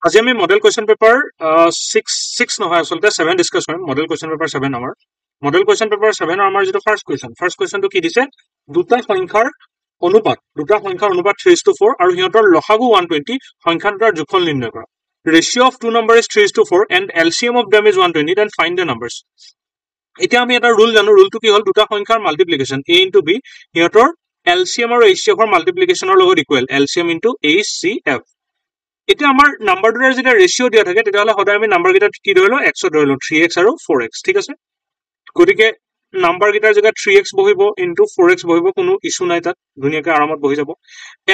আজি আমি model question paper 6 নহয় আসলতে 7 ডিসকাস কৰিম মডেল কুৱেশ্যন পেপাৰ 7 আমাৰ মডেল কুৱেশ্যন পেপাৰ 7 আমাৰ যেটো ফাৰ্স্ট কুৱেশ্যনটো কি দিছে দুটা সংখ্যাৰ অনুপাত 3:4 আৰু হিহঁতৰ লসাগু 120 সংখ্যা দুটাৰ যোগফল নিৰ্ণয় কৰা ratio of two number is 3:4 and LCM of them is 120 then find the numbers এতিয়া আমি এটা ৰুল জানো ৰুলটো কি হল দুটা সংখ্যাৰ মাল্টিপ্লিকেশন a into b হিহঁতৰ LCM আৰু HCF ৰ মাল্টিপ্লিকেশনৰ লগত ইকুৱেল LCM into HCF এতিয়া আমাৰ নাম্বাৰ দুটাৰ যেটা ৰেশিও দিয়া থাকে তেতিয়াহলে সদায় আমি নাম্বাৰ গিটা কি ধৰিলো x ধৰিলো 3x আৰু 4x ঠিক আছে গতিকে নাম্বাৰ গিটাৰ জায়গা 3x বহিব into 4x বহিব কোনো ইস্যু নাই তাত ধুনিয়াকৈ আৰামত বহি যাব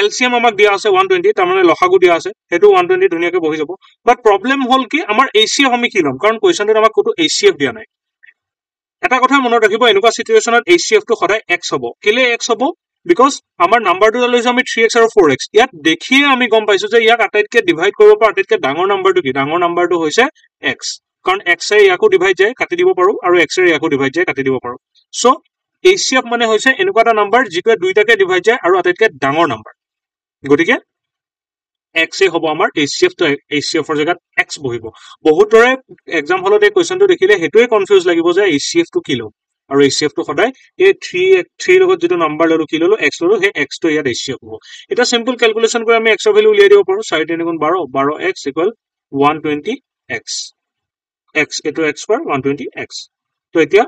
LCM আমাক দিয়া আছে 120 তাৰ মানে লসাগু দিয়া আছে হেতু 120 ধুনিয়াকৈ বহি যাব বাট প্ৰবলেম হল কি আমাৰ HCF আমি কি লম কাৰণ কোৱেশ্যনটোত আমাক কোনো HCF দিয়া নাই এটা কথা মনত ৰাখিব এনেকুৱা সিচুৱেচনত HCF টো সদায় x হ'ব কেলে x হ'ব because আমাৰ নাম্বাৰটো লৈছো আমি 3x আৰু 4x ইয়াত দেখিয়ে আমি গম পাইছো যে ইয়াক আটাইতকে ডিভাইড কৰিব পৰা আটাইতকে ডাঙৰ নাম্বাৰটো কি ডাঙৰ নাম্বাৰটো হৈছে x কাৰণ x এ ইয়াকো ডিভাইড যায় কাটি দিব পাৰো আৰু x এ ইয়াকো ডিভাইড যায় কাটি দিব পাৰো সো HCF মানে হৈছে এনেকুৱা এটা নাম্বাৰ যিটোৱে দুইটাকে ডিভাইড যায় আৰু আটাইতকে ডাঙৰ নাম্বাৰ গতিকে x এ হ'ব আমাৰ HCF তো HCF ৰ জায়গাত x বহিব বহুতৰে এক্সাম হলতে কোৱেশ্যনটো দেখিলে হেতুৱে কনফিউজ লাগিব যে HCF তো কি লম আৰু HCF তো সদায় এই 3 লগত যেটো নাম্বাৰ ললো কি ললো x ললো হে x তো ইয়াত HCF হ'ব এটা সিম্পল ক্যালকুলেশন কৰি আমি x ৰ ভ্যালু উলিয়াই দিব পাৰো 4 3 গুণ 12 12x = 120x x এটো x স্কয়াৰ 120x তো এতিয়া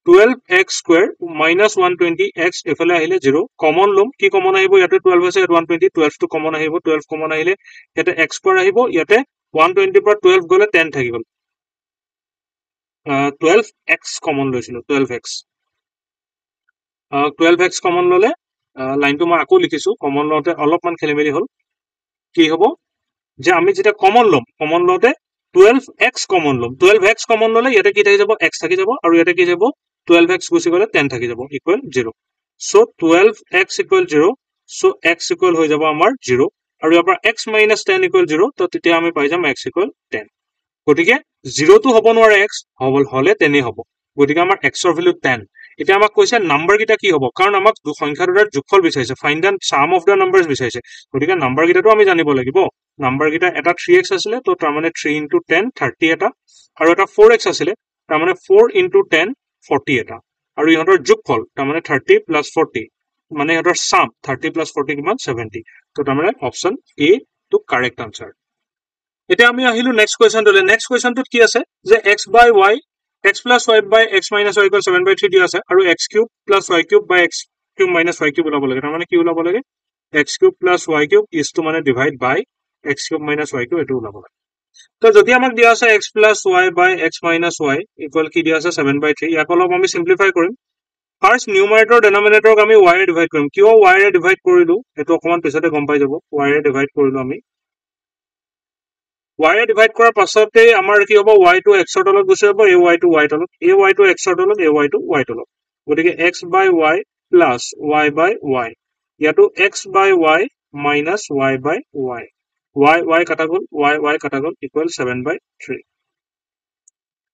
12x square minus 120x এফালে আহিলে 0 কমন লম কি কমন আহিব ইয়াতে 12 আছে 120 12 টো কমন আহিব 12 কমন আহিলে ইয়াতে x স্কয়াৰ আহিব ইয়াতে 120 পৰা 12 গলে 10 থাকিব 12x কমন লৈছিলো 12x 12x কমন ললে লাইনটো মই আকৌ লিখিছো কমন লওতে অলপমান খেলিমেলি হল কি হ'ব যে আমি যেটা কমন লওতে 12x কমন লম 12x কমন ললে ইয়াতে কি থাকি যাব x থাকি যাব আৰু ইয়াতে কি যাব 12x গুছি গলে 10 থাকি যাব equal 0 so 12x = 0 so x equal হৈ যাব আমাৰ 0 আৰু ইয়াৰ পৰা x - 10 = 0 তো তেতিয়া আমি পাই যাম x = 10 গতিকে 0 তো হ'ব নোৱাৰে x হলে 10 হ'ব গতিকে আমাৰ x ৰ ভ্যালু 10 এতিয়া আমাক কৈছে নাম্বাৰ গিটা কি হ'ব কাৰণ আমাক দু সংখ্যা দুটাৰ যোগফল বিচাৰিছে find the sum of the numbers বিচাৰিছে গতিকে নাম্বাৰ গিটাটো আমি জানিব লাগিব নাম্বাৰ গিটা এটা 3x আছিলে তো তাৰ মানে 3 * 10 30 এটা আৰু এটা 4x আছিলে তাৰ মানে 4 * 10 40 এটা আৰু ইহঁতৰ যোগফল তাৰ মানে 30 + 40 মানে ইহঁতৰ সাম 30 + 40 কিমান 70 তো তাৰ মানে option A to correct answer এটা আমি আহিলো নেক্সট কোৱেশ্যনটোলে নেক্সট কোৱেশ্যনটোত কি আছে যে x by y x plus y by x minus y equals 7/3 দিয়া আছে আৰু x cube plus y cube by x cube minus y cube ওলাব লাগে তাৰ মানে কি ওলাব লাগে x cube plus y cube is to মানে divide by x cube minus y cube এটো ওলাব লাগে তো যদি আমাক দিয়া আছে x plus y by x minus y equal কি দিয়া আছে 7/3 ইয়াক অলপ আমি সিম্পলিফাই কৰিম ফাৰ্স্ট নিউমাৰেটৰ ডিনমিনেটৰক আমি y ৰে ডিভাইড কৰিম কিয় y ৰে ডিভাইড কৰিলো এটো অকমান পিছতে গম পাই যাব y ৰে ডিভাইড কৰিলো আমি y ৰে ডিভাইড কৰাৰ পাছতে আমাৰ কি হ'ব y টো x ৰ তলত গুছি যাব a y টো y তলত a y টো x ৰ তলত a y টো y তলত গতিকে x by y plus y by y ইয়াটো x by y minus y by y y কাটা গল y কাটা গল equal 7/3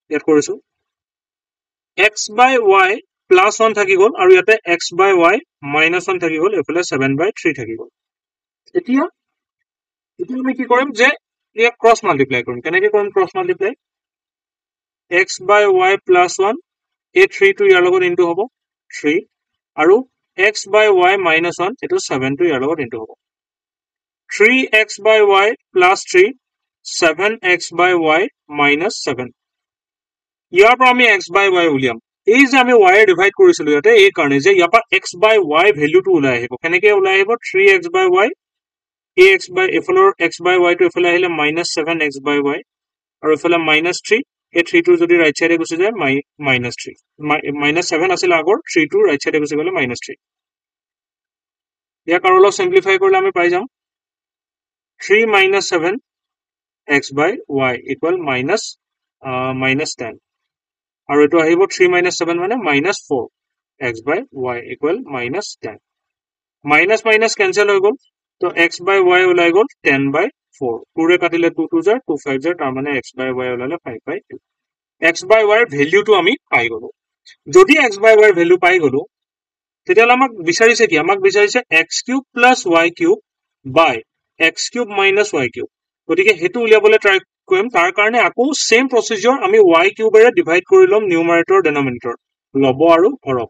ইয়াত কৰিছো x by y plus 1 থাকি গল আৰু ইয়াতে x by y minus 1 থাকি গল এফালে 7/3 থাকি গল এতিয়া আমি কি কৰিম যে ইয়াক ক্ৰস মাল্টিপ্লাই কৰিম কেনেকৈ কৰিম cross multiply x by y plus 1 a 3 টো ইয়াৰ লগত ইনটু হ'ব 3 আৰু x by y minus 1 এটো 7 টো ইয়াৰ লগত ইনটু হ'ব 3x by y plus 3 7x by y minus 7 ইয়াৰ পৰা আমি x by y উলিয়াম এই যে আমি y ৰে ডিভাইড কৰিছিলো ইয়াতে এই কাৰণে যে ইয়াৰ পৰা x by y ভ্যালুটো ওলাই আহিব কেনেকৈ ওলাই আহিব 3x by y ax by এফালৰ x by y টো এফালে আহিলে -7x by y আৰু এফালে -3 এই 3 টো যদি ৰাইট সাইডে গুছি যায় -3 -7 আছিল আগৰ 3 টো ৰাইট সাইডে গুছি গলে -3 ইয়াক আৰু অলপ সিম্পলিফাই কৰিলে আমি পাই যাম 3 - 7 x by y equal -10 আৰু এটো আহিব 3 - 7 মানে -4 x by y equal -10 minus minus cancel হৈ গল তো x by y ওলাই গল 10/4 2 ৰে কাটিলে 2 2 জাৰ 2 5 জাৰ তাৰ মানে x by y ওলালে 5/2 x by y ভ্যালুটো আমি পাই গলো যদি x by y ভ্যালু পাই গলো তেতিয়াহলে আমাক বিচাৰিছে কি আমাক বিচাৰিছে x cube plus y cube by x cube minus y cube গতিকে হেতু উলিয়াবলৈ ট্ৰাই কৰিম তাৰ কাৰণে আকৌ সেম প্ৰসিডিউৰ আমি y কিউবেৰে ডিভাইড কৰি লম নিউমাৰেটৰ ডেনোমিনেটৰ লব আৰু হৰক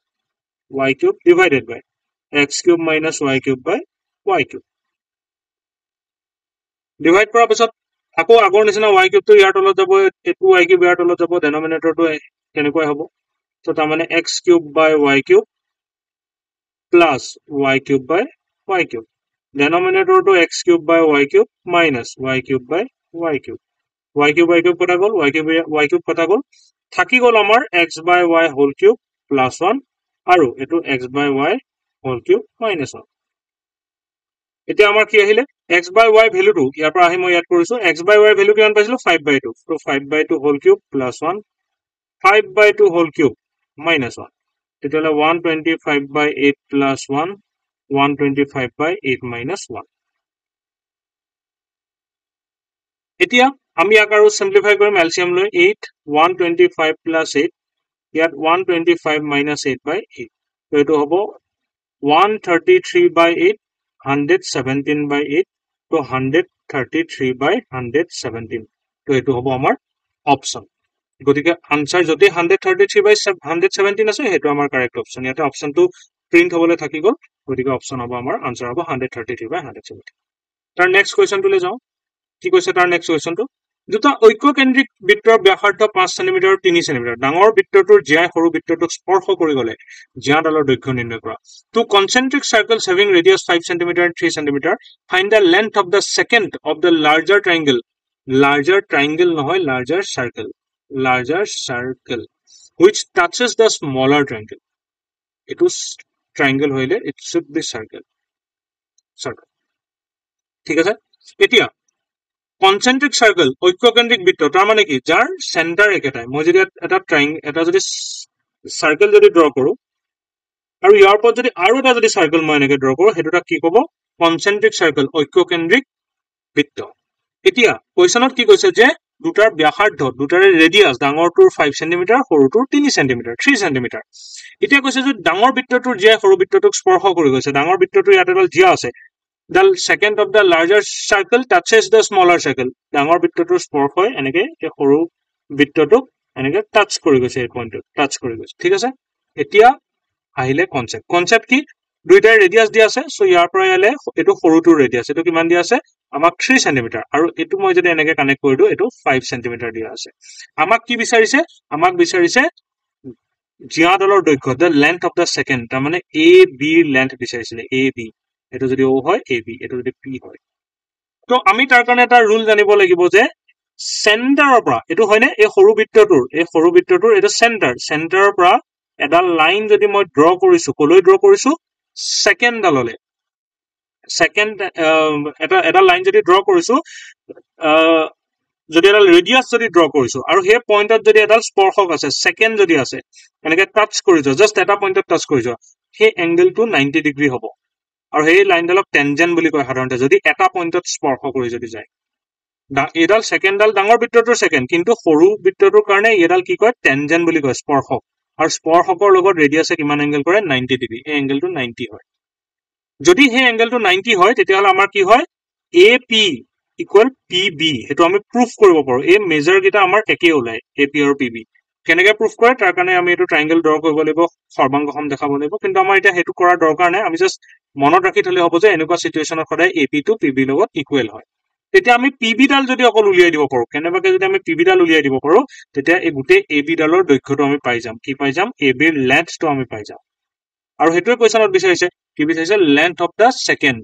y cube divided by x cube minus y cube by y cube divide কৰাৰ পিছত আকৌ আগৰ নিচিনা y কিউবটো ইয়াৰ তলত যাব এটো y কিউব ইয়াৰ তলত যাব ডেনোমিনেটৰটো কেনেকৈ হ'ব তো তাৰ মানে x cube by y cube plus y cube by y cube ডেনোমিনেটৰটো x cube by y cube minus y cube by y cube y cube কটা গ'ল y কিউব কটা গ'ল থাকি গ'ল আমাৰ x বাই y হোল কিউব প্লাস 1 আৰু এটো x বাই y হোল কিউব মাইনাস 1 এতিয়া আমাৰ কি আহিলে x বাই y ভ্যালুটো ইয়াৰ পৰা আহি মই ইয়াত কৰিছো x বাই y ভ্যালু কিমান পাইছিলো 5/2 তো 5/2 whole cube plus 1 5/2 whole cube minus 1 তেতিয়ালে 125/8 প্লাস 1 125/8 minus 1 এতিয়া আমি ইয়াক আৰু সিম্পলিফাই কৰিম এলসিএম লৈ 8 125 plus 8 ইয়াত 125 minus 8/8 তো এটো হ'ব 133/8 117/8 তো 133/117 তো এটো হ'ব আমাৰ অপচন গতিকে আনসাৰ যদি 133/117 আছে হেতু আমাৰ কাৰেক্ট অপশন ইয়াতে অপশনটো প্ৰিন্ট হবলে থাকি গল গতিকে অপশন হ'ব আমাৰ আনসাৰ হ'ব 133/117 তাৰ নেক্সট কোৱেশ্চনটো যাও কি কৈছে তাৰ নেক্সট কোৱেশ্চনটো দুটা ঐক্যকেন্দ্ৰিক বৃত্তৰ ব্যাসাৰ্ধ 5 সেমি আৰু 3 সেমি ডাঙৰ বৃত্তটোৰ জিয়াই সৰু বৃত্তটোক স্পৰ্শ কৰি গলে জিয়াডালৰ দৈৰ্ঘ্য নিৰ্ণয় কৰা two কনসেন্ট্ৰিক circles having radius 5 cm and 3 cm find the length of the second of the larger triangle নহয় larger circle which touches the smaller triangle it is triangle হইলে it should be circle ঠিক আছে এতিয়া concentric circle ঐক্যকেন্দ্রিক বৃত্ত তার মানে কি যার সেন্টার একেটাই মই যদি এটা ট্রায়াঙ্গল এটা যদি সার্কেল যদি ড্র কৰো আৰু ইয়াৰ ওপৰত যদি আৰু এটা যদি সাৰ্কেল মই এনেকে ড্ৰ কৰো হেতুটা কি ক'ব কনসেন্ট্ৰিক সাৰ্কেল ঐক্যকেন্দ্ৰিক বৃত্ত এতিয়া কোৱেশ্চনত কি কৈছে যে দুটাৰ ব্যাসাৰ্ধ দুটাৰে ৰেডিয়াস ডাঙৰটোৰ 5 cm সৰুটোৰ 3 cm 3 cm এতিয়া কৈছে যে ডাঙৰ বৃত্তটোৰ জিয়া সৰু বৃত্তটোক স্পৰ্শ কৰি গৈছে ডাঙৰ বৃত্তটোৰ ইয়াত এডাল জিয়া আছে the second of the larger circle touches the smaller circle ডাঙৰ বৃত্তটোৰ স্পৰ্শ হয় এনেকে এই সৰু বৃত্তটোক এনেকে টাচ কৰি গৈছে এই পইণ্টত টাচ কৰি গৈছে ঠিক আছে এতিয়া আহিলে কনসেপ্ট কি দুইটাৰ ৰেডিয়াস দিয়া আছে সো ইয়াৰ পৰা ইয়ালে এটো সৰুটোৰ ৰেডিয়াস এটো কিমান দিয়া আছে আমাক 3 cm আৰু এটো মই যদি এনেকে কানেক্ট কৰি দিও এটো 5 cm দিয়া আছে আমাক কি বিচাৰিছে আমাক বিচাৰিছে জিয়াডালৰ দৈৰ্ঘ্য the length of the second তাৰ মানে a b length বিচাৰিছিলে a b এটো যদি o হয় ab এটো যদি p হয় তো আমি তাৰ কাৰণে এটা ৰুল জানিব লাগিব যে সেন্টাৰৰ পৰা এটো হয়নে এই সৰু বৃত্তটোৰ এটো সেন্টাৰৰ পৰা এডাল লাইন যদি মই ড্ৰ কৰিছো কলৈ ড্ৰ কৰিছো সেকেন্ড ডাললে সেকেন্ড এটা লাইন যদি ড্ৰ কৰিছো যদি এডাল ৰেডিয়াস যদি ড্ৰ কৰিছো আৰু হে পইণ্টত যদি এডাল স্পৰ্শক আছে সেকেন্ড যদি আছে এনেকে টাচ কৰিছো জাস্ট এটা পইণ্টত টাচ কৰিছো হে এংগেলটো 90 ডিগ্ৰী হ'ব আৰু হে লাইনডালক টেনজেন্ট বুলি কয় সাধাৰণতে যদি এটা পইণ্টত স্পৰ্শ কৰি যদি যায় এডাল সেকেন্ডডাল ডাঙৰ বৃত্তটোৰ সেকেন্ড কিন্তু সৰু বৃত্তটোৰ কাৰণে এডাল কি কয় টেনজেন্ট বুলি কয় স্পৰ্শক আৰু স্পৰ্শকৰ লগত ৰেডিয়াসে কিমান এংগেল কৰে 90 ডিগ্ৰী এই এংগেলটো 90 হয় যদি হে এংগেলটো 90 হয় তেতিয়াহলে আমাৰ কি হয় AP equal PB হেতু আমি প্ৰুফ কৰিব পাৰো এই মেজাৰ গিটা আমাৰ একে ওলাই AP আৰু PB কেনেকৈ প্ৰুফ কৰে তাৰ কাৰণে আমি এটো ট্ৰায়াঙ্গল ড্ৰ কৰিব লাগিব সৰ্বাংগসম দেখাব লাগিব কিন্তু আমাৰ এটা হেতু কৰাৰ দৰকাৰ নাই আমি জাস্ট মনত ৰাখি থলে হ'ব যে এনেকুৱা সিচুৱেচনত সদায় AP টু PB লগত ইকুৱেল হয় তেতিয়া আমি PB ডাল যদি অকল উলিয়াই দিব পাৰো কেনেবাকে যদি আমি PB ডাল উলিয়াই দিব পাৰো তেতিয়া এই গুটে AB ডালৰ দৈৰ্ঘ্যটো আমি পাই যাম কি পাই যাম AB ৰ লেন্থটো আমি পাই যাম আৰু হেতুৰ কোৱেশ্চনত বিচাৰিছে কি বিচাৰিছে লেন্থ অফ দা সেকেন্ড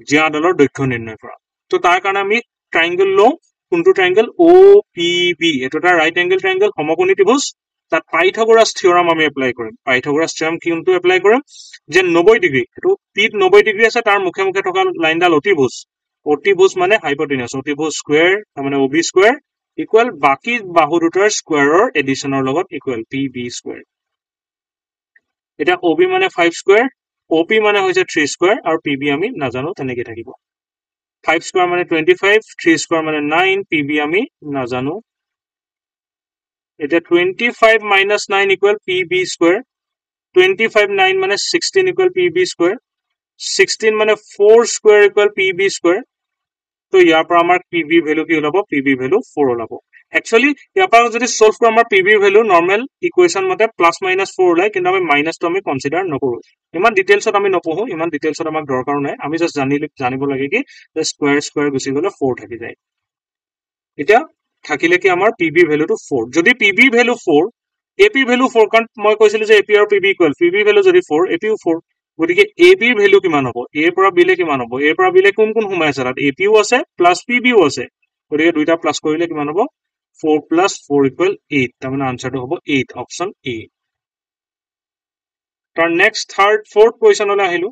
জিয়াডালৰ দৈৰ্ঘ্য নিৰ্ণয় কৰা তো তাৰ কাৰণে আমি ট্ৰায়াঙ্গল লও কোনটো ট্ৰায়াঙ্গল OPB এটো এটা ৰাইট এংগেল ট্ৰায়াঙ্গল সমকোণী ত্ৰিভুজ তাত পাইথাগোৰাছ থিওৰাম আমি এপ্লাই কৰিম পাইথাগোৰাছ থিওৰাম কিটো এপ্লাই কৰিম যে 90 ডিগ্ৰী এটো পিত 90 ডিগ্ৰী আছে তাৰ মুখে মুখে থকা লাইনডাল অতিভুজ মানে হাইপোটেনাস অতিভুজ স্কয়াৰ মানে OB স্কয়াৰ ইকুৱেল বাকি বাহু দুটাৰ স্কয়াৰৰ এডিশনৰ লগত ইকুৱেল PB স্কয়াৰ এটা OB মানে 5 স্কয়াৰ OP মানে হৈছে 3 স্কয়াৰ আৰু PB আমি নাজানো তেনেকৈ থাকিব 5 স্কয়াৰ মানে 25 3 স্কয়াৰ মানে 9 PB আমি নাজানো এটা 25 minus 9 equal PB square 25 9 মানে 16 equal PB square 16 মানে 4 square equal PB square তো ইয়াৰ পৰা আমাৰ PV ভ্যালু কি ওলাব PV ভ্যালু 4 ওলাব একচুয়ালি ইয়াৰ পৰা যদি সলভ কৰো আমাৰ PV ভ্যালু নরমাল ইকুয়েশন মতে +-4 ওলাই কিন্তু আমি মাইনাসটো আমি কনসিডার নকৰো ইমান ডিটেইলছত আমি নপঢ়ো ইমান ডিটেইলছত আমাক দৰকাৰ নাই আমি জাস্ট জানিব লাগে কি যে স্কয়াৰ গুচি গলে 4 থাকি যায় এতিয়া থাকিলে কি আমাৰ PV ভ্যালুটো 4 যদি PV ভ্যালু 4 AP ভ্যালু 4 কাৰণ মই কৈছিলো যে AP আৰু PV ইকুৱেল PV ভ্যালু যদি 4 AP ও 4 গতিকে AB ভ্যালু কিমান হ'ব A পৰা B লে কিমান হ'ব A পৰা B লে কোন সোমাই আছে তাত AP ও আছে প্লাস PB ও আছে গতিকে দুইটা প্লাস কৰিলে কিমান হ'ব 4 plus 4 equal 8 তাৰ মানে আনসাৰটো হ'ব 8 অপচন A তাৰ নেক্সট থাৰ্ড ফোৰ্থ কোৱেশ্চনলৈ আহিলো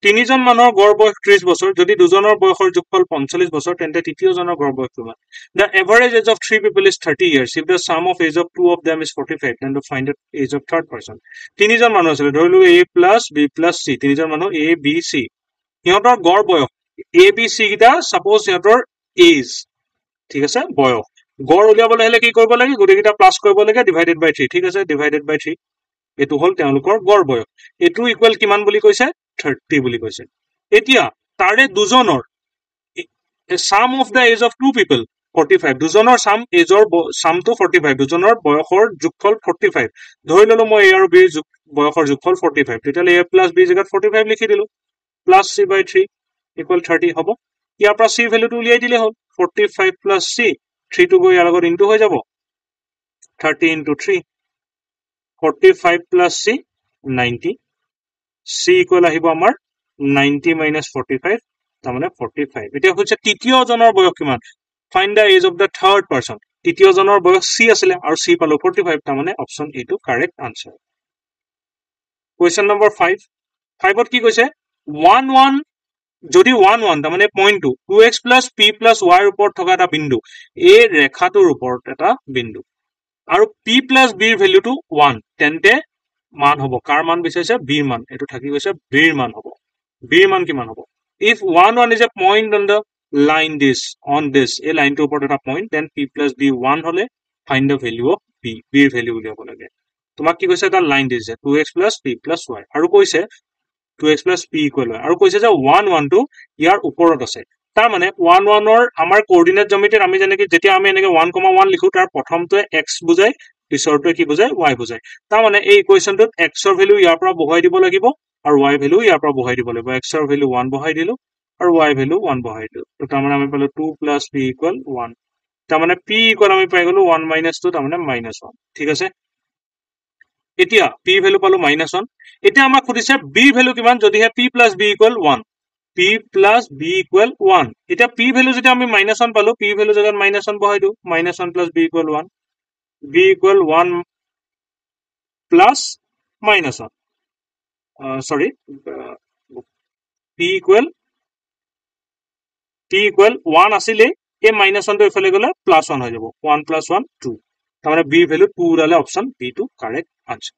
তিনিজন মানুহৰ গড় বয়স 30 বছৰ যদি দুজনৰ বয়সৰ যোগফল 45 বছৰ তেন্তে তৃতীয়জনৰ গড় বয়স কিমান the average age of three people is 30 years if the sum of age of two of them is 45 then to find the age of third person তিনিজন মানুহ আছে ধৰিলো A plus B plus C তিনিজন মানুহ A B C ইহঁতৰ গড় বয়স A B C গিটা সাপোজ ইহঁতৰ এজ ঠিক আছে বয়স গড় উলিয়াবলৈ হলে কি কৰিব লাগে গুটেকিটা প্লাস কৰিব লাগে ডিভাইডেড বাই 3 ঠিক আছে ডিভাইডেড বাই 3 এটো হল তেওঁলোকৰ গড় বয়স এটো ইকুৱেল কিমান বুলি কৈছে 30 বুলি কৈছে এতিয়া তাৰে দুজনৰ sum of the age of two people 45 দুজনৰ sum এজৰ sum to 45 দুজনৰ বয়সৰ যোগফল 45 ধৰি ললো মই A আৰু B বয়সৰ যোগফল 45 তেতিয়ালে A plus B জাগাত 45 লিখি দিলো plus C by 3 equal 30 হ'ব ইয়াৰ পৰা C ভ্যালুটো উলিয়াই দিলে হ'ল 45 plus C 3 to গৈ ইয়াৰ লগত ইনটু হৈ যাব 30 into 3 45 plus C 90 C equal আহিব আমাৰ 90 minus 45 তাৰ মানে 45 এতিয়া হৈছে তৃতীয় জনৰ বয়স কিমান find the age of the third person তৃতীয় জনৰ বয়স C আছিল আৰু C পালো 45 তাৰ মানে অপচন A টো কাৰেক্ট আনসাৰ কোয়েশ্চন নম্বৰ 5 5ত কি কৈছে 1 1 যদি 1 1 তাৰ মানে পইণ্টটো 2x plus p plus y ৰ ওপৰত থকা এটা বিন্দু এই ৰেখাটোৰ ওপৰত এটা বিন্দু আৰু p plus b ৰ ভ্যালুটো 1 তেন্তে মান হ'ব কাৰ মান বিচাৰিছে b ৰ মান এটো থাকি গৈছে b ৰ মান হ'ব b ৰ মান কিমান হ'ব if 1 1 is a point on the line this on this এই লাইনটোৰ ওপৰত এটা point then p plus b 1 হলে find the value of b b ৰ ভ্যালু উলিয়াব লাগে তোমাক কি কৈছে এটা লাইন দিছে 2x plus p plus y আৰু কৈছে 2x plus p equal হয় আৰু কৈছে যে 1 1 টো ইয়াৰ ওপৰত আছে তাৰ মানে 1 1 ৰ আমাৰ কোঅৰ্ডিনেট জ্যামিতিত আমি যেনেকৈ যেতিয়া আমি এনেকৈ 1,1 লিখো তাৰ প্ৰথমটোৱে x বুজাই পিছৰটোৱে কি বুজাই y বুজাই তাৰ মানে এই ইকুৱেশনটোত x ৰ ভ্যালু ইয়াৰ পৰা বহাই দিব লাগিব আৰু y ভ্যালু ইয়াৰ পৰা বহাই দিব লাগিব x ৰ ভ্যালু 1 বহাই দিলো আৰু y ভ্যালু 1 বহাই দিলো তো তাৰ মানে আমি পালো 2 plus p equal 1 তাৰ মানে p equal আমি পাই গলো 1 minus 2 তাৰ মানে -1 ঠিক আছে এতিয়া p ভ্যালু পালো -1 এতিয়া আমাক খুদিছে b ভ্যালু কিমান যদিহে p plus b equal 1 p plus b equal 1 এতিয়া p ভ্যালু যদি আমি -1 পালো p ভ্যালু জাগাত -1 বহাই দিও -1 plus b equal 1 b equal 1 plus -1 sorry p equal 1 আসিলে এই -1 টো ইফালে গলে +1 হৈ যাব 1 plus 1 2 তাৰ মানে b ভ্যালু 2 উলালে অপচন b টো কাৰেক্ট আনসাৰ